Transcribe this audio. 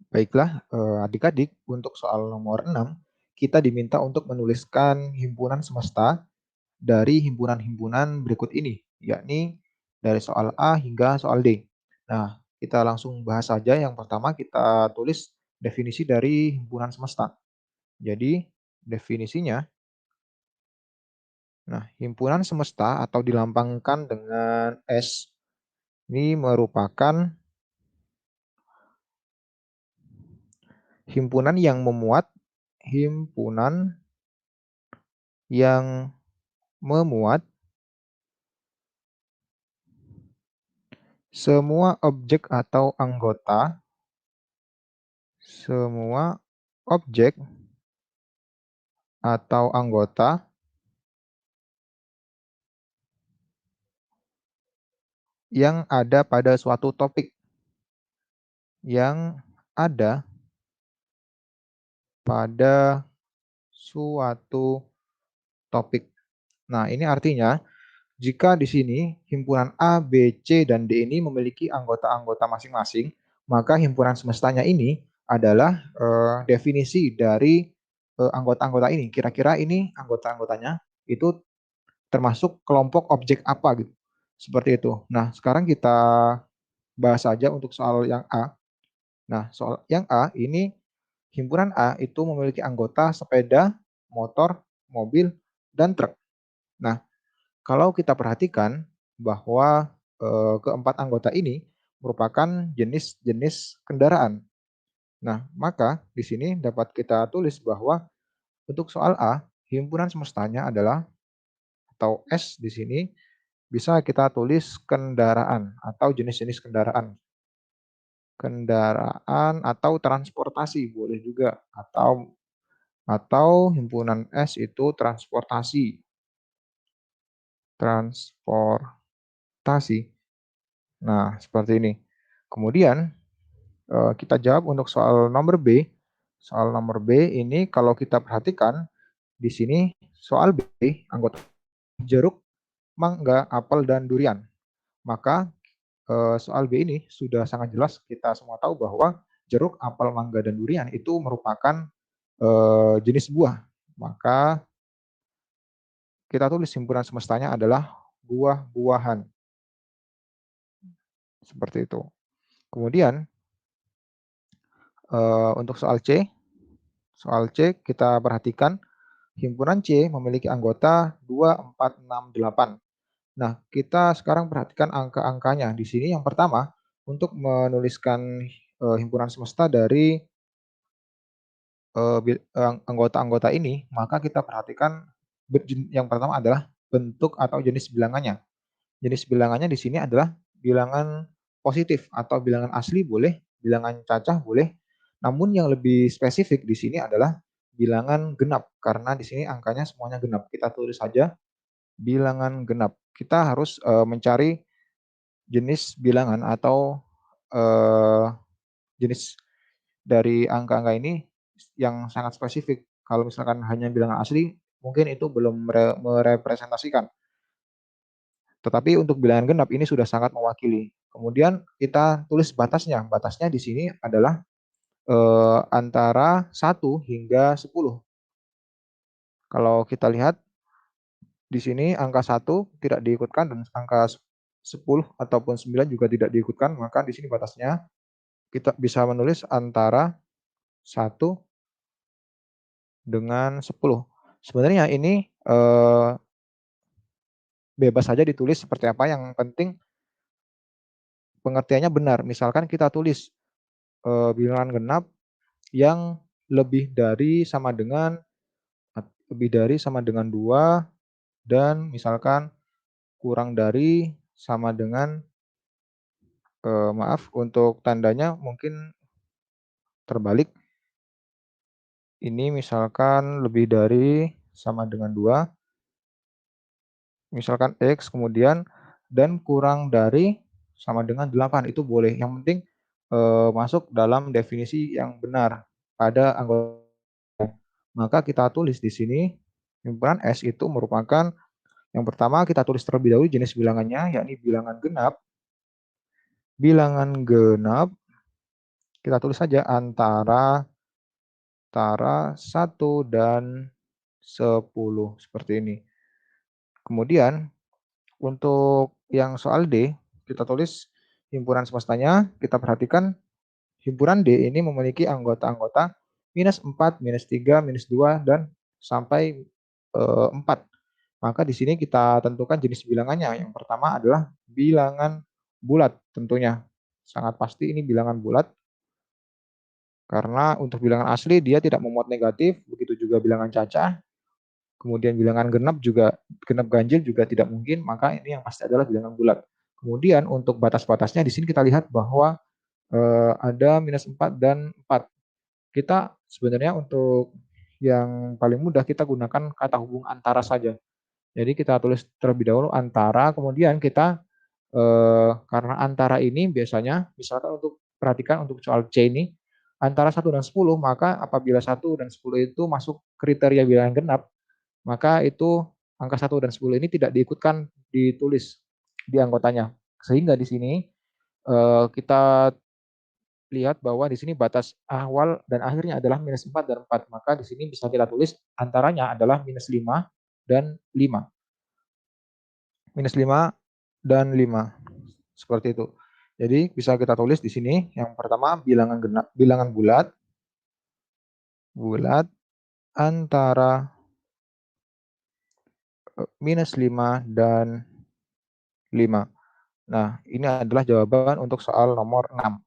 Baiklah, adik-adik, untuk soal nomor 6, kita diminta untuk menuliskan himpunan semesta dari himpunan-himpunan berikut ini, yakni dari soal A hingga soal D. Nah, kita langsung bahas saja. Yang pertama kita tulis definisi dari himpunan semesta. Jadi, definisinya, nah, himpunan semesta atau dilambangkan dengan S ini merupakan himpunan yang memuat semua objek atau anggota, semua objek atau anggota yang ada pada suatu topik, yang ada pada suatu topik. Nah, ini artinya jika di sini himpunan A, B, C, dan D ini memiliki anggota-anggota masing-masing, maka himpunan semestanya ini adalah definisi dari anggota-anggota ini. Kira-kira ini anggota-anggotanya itu termasuk kelompok objek apa gitu. Seperti itu. Nah, sekarang kita bahas saja untuk soal yang A. Nah, soal yang A ini, himpunan A itu memiliki anggota sepeda, motor, mobil, dan truk. Nah, kalau kita perhatikan bahwa keempat anggota ini merupakan jenis-jenis kendaraan. Nah, maka di sini dapat kita tulis bahwa untuk soal A, himpunan semestanya adalah atau S di sini bisa kita tulis kendaraan atau jenis-jenis kendaraan. Kendaraan atau transportasi boleh juga, atau himpunan S itu transportasi. Transportasi. Nah, seperti ini. Kemudian kita jawab untuk soal nomor B. Soal nomor B ini kalau kita perhatikan di sini soal B anggota jeruk, mangga, apel, dan durian. Maka soal B ini sudah sangat jelas, kita semua tahu bahwa jeruk, apel, mangga, dan durian itu merupakan jenis buah. Maka kita tulis himpunan semestanya adalah buah-buahan. Seperti itu. Kemudian untuk soal C kita perhatikan himpunan C memiliki anggota 2, 4, 6, 8. Nah, kita sekarang perhatikan angka-angkanya. Di sini yang pertama, untuk menuliskan himpunan semesta dari anggota-anggota ini, maka kita perhatikan yang pertama adalah bentuk atau jenis bilangannya. Jenis bilangannya di sini adalah bilangan positif atau bilangan asli boleh, bilangan cacah boleh. Namun yang lebih spesifik di sini adalah bilangan genap karena di sini angkanya semuanya genap. Kita tulis saja bilangan genap. Kita harus mencari jenis bilangan atau eh, jenis dari angka-angka ini yang sangat spesifik. Kalau misalkan hanya bilangan asli, mungkin itu belum merepresentasikan. Tetapi untuk bilangan genap ini sudah sangat mewakili. Kemudian kita tulis batasnya. Batasnya di sini adalah antara 1 hingga 10. Kalau kita lihat di sini angka 1 tidak diikutkan dan angka 10 ataupun 9 juga tidak diikutkan, maka di sini batasnya kita bisa menulis antara 1 dengan 10. Sebenarnya ini bebas saja ditulis seperti apa, yang penting pengertiannya benar. Misalkan kita tulis bilangan genap yang lebih dari sama dengan 2 dan misalkan kurang dari sama dengan maaf untuk tandanya mungkin terbalik. Ini misalkan lebih dari sama dengan 2, misalkan X kemudian dan kurang dari sama dengan 8 itu boleh. Yang penting masuk dalam definisi yang benar pada anggota. Maka kita tulis di sini himpunan S itu merupakan, yang pertama kita tulis terlebih dahulu jenis bilangannya, yakni bilangan genap. Bilangan genap Kita tulis saja antara 1 dan 10 seperti ini. Kemudian untuk yang soal D, kita tulis himpunan semestanya, kita perhatikan himpunan D ini memiliki anggota-anggota -4, -3, -2, dan sampai 4. Maka di sini kita tentukan jenis bilangannya. Yang pertama adalah bilangan bulat tentunya. Sangat pasti ini bilangan bulat karena untuk bilangan asli dia tidak memuat negatif, begitu juga bilangan cacah. Kemudian bilangan genap ganjil juga tidak mungkin, maka ini yang pasti adalah bilangan bulat. Kemudian untuk batas-batasnya di sini kita lihat bahwa ada -4 dan 4. Kita sebenarnya untuk yang paling mudah kita gunakan kata hubung antara saja. Jadi kita tulis terlebih dahulu antara, kemudian kita karena antara ini biasanya misalkan untuk perhatikan untuk soal C ini, antara 1 dan 10 maka apabila 1 dan 10 itu masuk kriteria bilangan genap, maka itu angka 1 dan 10 ini tidak diikutkan ditulis di anggotanya. Sehingga di sini kita lihat bahwa di sini batas awal dan akhirnya adalah -4 dan 4. Maka di sini bisa kita tulis antaranya adalah -5 dan 5. -5 dan 5. Seperti itu. Jadi bisa kita tulis di sini yang pertama bilangan bulat bulat antara -5 dan 5. Nah, ini adalah jawaban untuk soal nomor 6.